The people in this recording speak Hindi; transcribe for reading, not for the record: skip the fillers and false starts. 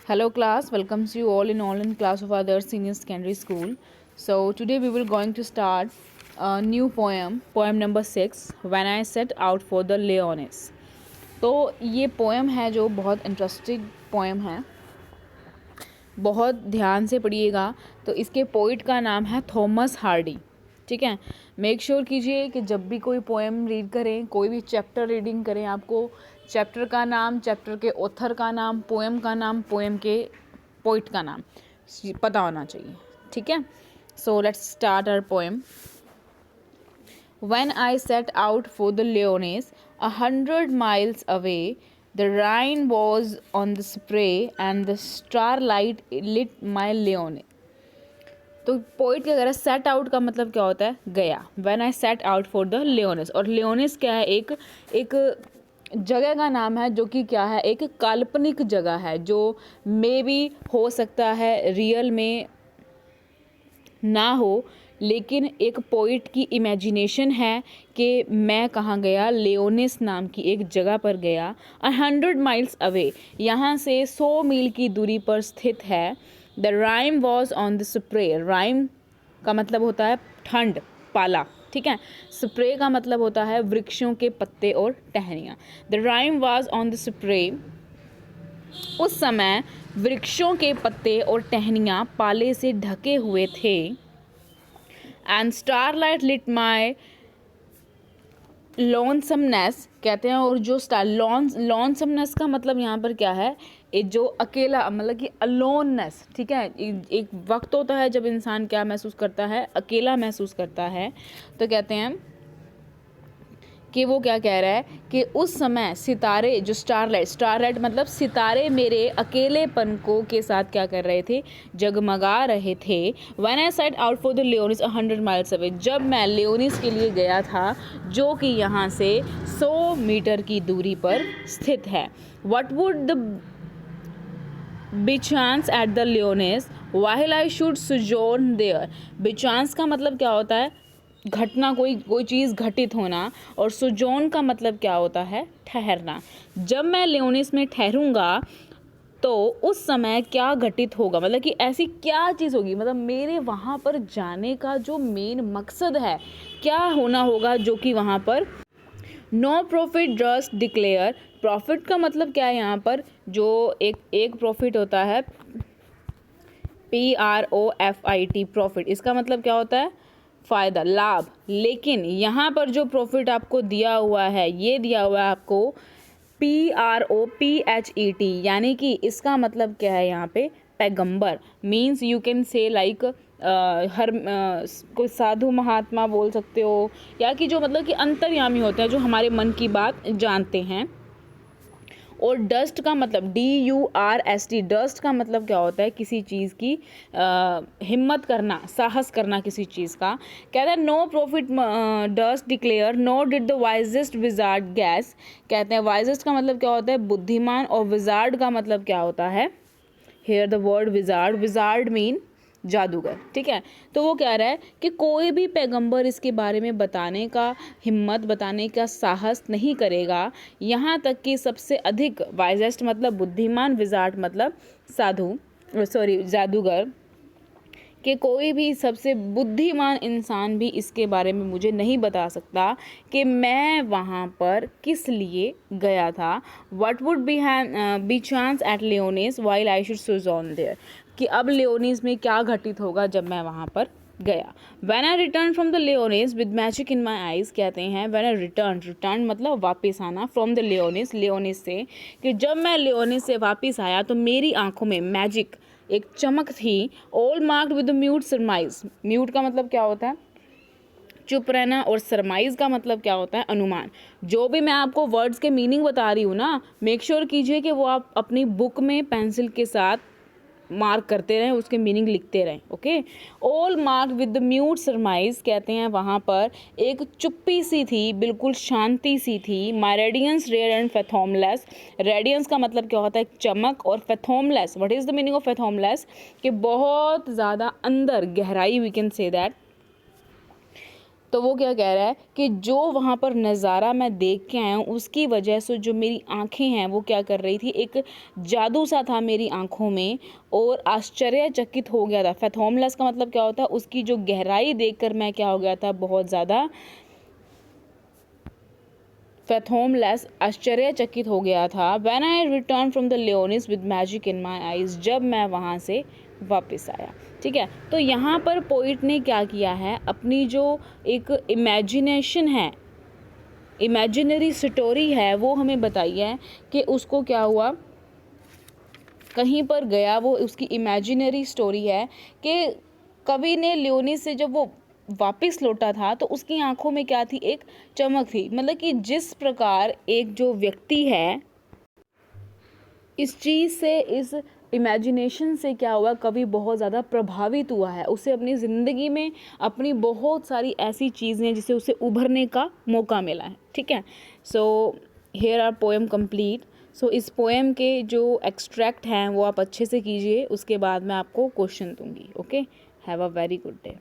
Hello class, welcomes you all in class of other senior secondary school. So today we will going to start a new poem number 6, When I Set Out for the Leones. तो ये पोएम है जो बहुत इंटरेस्टिंग पोएम है, बहुत ध्यान से पढ़िएगा। तो इसके पोइट का नाम है थॉमस हार्डी। ठीक है, मेक श्योर कीजिए कि जब भी कोई पोएम रीड करें, कोई भी चैप्टर रीडिंग करें, आपको चैप्टर का नाम, चैप्टर के ऑथर का नाम, पोएम का नाम, पोएम के पोइट का नाम पता होना चाहिए। ठीक है, so let's start our poem. When I set out for the Leones, 100 miles away, the Rhine was on the spray and the starlight lit my Leone. तो पोइट क्या कह रहा है, सेट आउट का मतलब क्या होता है, गया। When I set out for the लियोनेस, और लियोनेस क्या है, एक जगह का नाम है जो कि क्या है, एक काल्पनिक जगह है जो मे बी हो सकता है रियल में ना हो, लेकिन एक पोइट की इमेजिनेशन है कि मैं कहाँ गया, लियोनेस नाम की एक जगह पर गया। 100 माइल्स अवे, यहाँ से 100 मील की दूरी पर स्थित है। The rhyme was on the spray, rhyme का मतलब होता है ठंड, पाला। ठीक है, स्प्रे का मतलब होता है वृक्षों के पत्ते और टहनियाँ। The rhyme was on the spray, उस समय वृक्षों के पत्ते और टहनियाँ पाले से ढके हुए थे। एंड स्टारलाइट लिट माई लॉन्समनेस, कहते हैं, और जो लॉन्समनेस का मतलब यहाँ पर क्या है, जो अकेला, मतलब कि अलोननेस। ठीक है, एक वक्त होता है जब इंसान क्या महसूस करता है, अकेला महसूस करता है। तो कहते हैं कि वो क्या कह रहा है कि उस समय सितारे, जो स्टारलाइट मतलब सितारे मेरे अकेलेपन को के साथ क्या कर रहे थे, जगमगा रहे थे। When I set out for the लियोनिस 100 miles away, जब मैं लियोनिस के लिए गया था जो कि यहाँ से 100 मीटर की दूरी पर स्थित है। What would the bechance at the Lyonnesse while I should sojourn there. Bechance का मतलब क्या होता है, घटना, कोई चीज़ घटित होना, और सोजोन का मतलब क्या होता है, ठहरना। जब मैं लियोनिस में ठहरूंगा तो उस समय क्या घटित होगा, मतलब कि ऐसी क्या चीज़ होगी, मतलब मेरे वहाँ पर जाने का जो मेन मकसद है, क्या होना होगा जो कि वहाँ पर। नो प्रॉफिट जस्ट डिक्लेयर, प्रॉफिट का मतलब क्या है यहाँ पर, जो एक प्रॉफिट होता है, PROFIT, प्रॉफिट, इसका मतलब क्या होता है, फ़ायदा, लाभ। लेकिन यहाँ पर जो प्रॉफिट आपको दिया हुआ है, ये दिया हुआ है आपको PROPHET, यानी कि इसका मतलब क्या है यहाँ पे, पैगंबर। Means you can say like कोई साधु महात्मा बोल सकते हो, या कि जो मतलब कि अंतर्यामी होते हैं, जो हमारे मन की बात जानते हैं। और डस्ट का मतलब DURST, डस्ट का मतलब क्या होता है, किसी चीज़ की हिम्मत करना, साहस करना किसी चीज़ का। कहता है no profit dust declare no did the wisest wizard guess. कहते हैं वाइजेस्ट का मतलब क्या होता है, बुद्धिमान, और विजार्ड का मतलब क्या होता है, here the word wizard mean जादूगर। ठीक है, तो वो कह रहा है कि कोई भी पैगंबर इसके बारे में बताने का हिम्मत, बताने का साहस नहीं करेगा, यहाँ तक कि सबसे अधिक, वाइजेस्ट मतलब बुद्धिमान, विजार्ड मतलब जादूगर, कि कोई भी सबसे बुद्धिमान इंसान भी इसके बारे में मुझे नहीं बता सकता कि मैं वहाँ पर किस लिए गया था। What would bechance at Lyonnesse while I should sojourn there, कि अब लियोनिस में क्या घटित होगा जब मैं वहाँ पर गया। When I returned from the Leones with magic in my eyes, कहते हैं when I returned मतलब वापस आना, from the Leones से, कि जब मैं लियोनिस से वापस आया तो मेरी आंखों में मैजिक, एक चमक थी। All marked with the mute सरमाइज, mute का मतलब क्या होता है, चुप रहना, और सरमाइज का मतलब क्या होता है, अनुमान। जो भी मैं आपको वर्ड्स के मीनिंग बता रही हूँ ना, मेक श्योर कीजिए कि वो आप अपनी बुक में पेंसिल के साथ मार्क करते रहें, उसके मीनिंग लिखते रहें। Okay, all mark with the mute सरमाइज, कहते हैं वहाँ पर एक चुप्पी सी थी, बिल्कुल शांति सी थी। My radiance rare and fathomless, radiance का मतलब क्या होता है, चमक, और fathomless, what is the meaning of fathomless, कि बहुत ज़्यादा अंदर, गहराई, वी कैन से दैट। तो वो क्या कह रहा है कि जो वहाँ पर नज़ारा मैं देख के आया हूँ उसकी वजह से जो मेरी आँखें हैं वो क्या कर रही थी, एक जादू सा था मेरी आँखों में और आश्चर्यचकित हो गया था। फैथोमलेस का मतलब क्या होता है, उसकी जो गहराई देखकर मैं क्या हो गया था, बहुत ज़्यादा फैथोमलेस आश्चर्यचकित हो गया था। When I return from the लियोनिस with magic in my eyes, जब मैं वहाँ से वापस आया। ठीक है, तो यहाँ पर पोइट ने क्या किया है, अपनी जो एक इमेजिनेशन है, इमेजिनरी स्टोरी है, वो हमें बताई है कि उसको क्या हुआ, कहीं पर गया, वो उसकी इमेजिनरी स्टोरी है कि कवि ने लियोनिस से जब वो वापस लौटा था तो उसकी आंखों में क्या थी, एक चमक थी। मतलब कि जिस प्रकार एक जो व्यक्ति है इस चीज़ से, इस इमेजिनेशन से क्या हुआ, कवि बहुत ज़्यादा प्रभावित हुआ है, उसे अपनी ज़िंदगी में अपनी बहुत सारी ऐसी चीज़ें जिसे उसे उभरने का मौका मिला है। ठीक है, so here are poem complete. So इस पोएम के जो एक्सट्रैक्ट हैं वो आप अच्छे से कीजिए, उसके बाद मैं आपको क्वेश्चन दूंगी। Okay, have a very good day.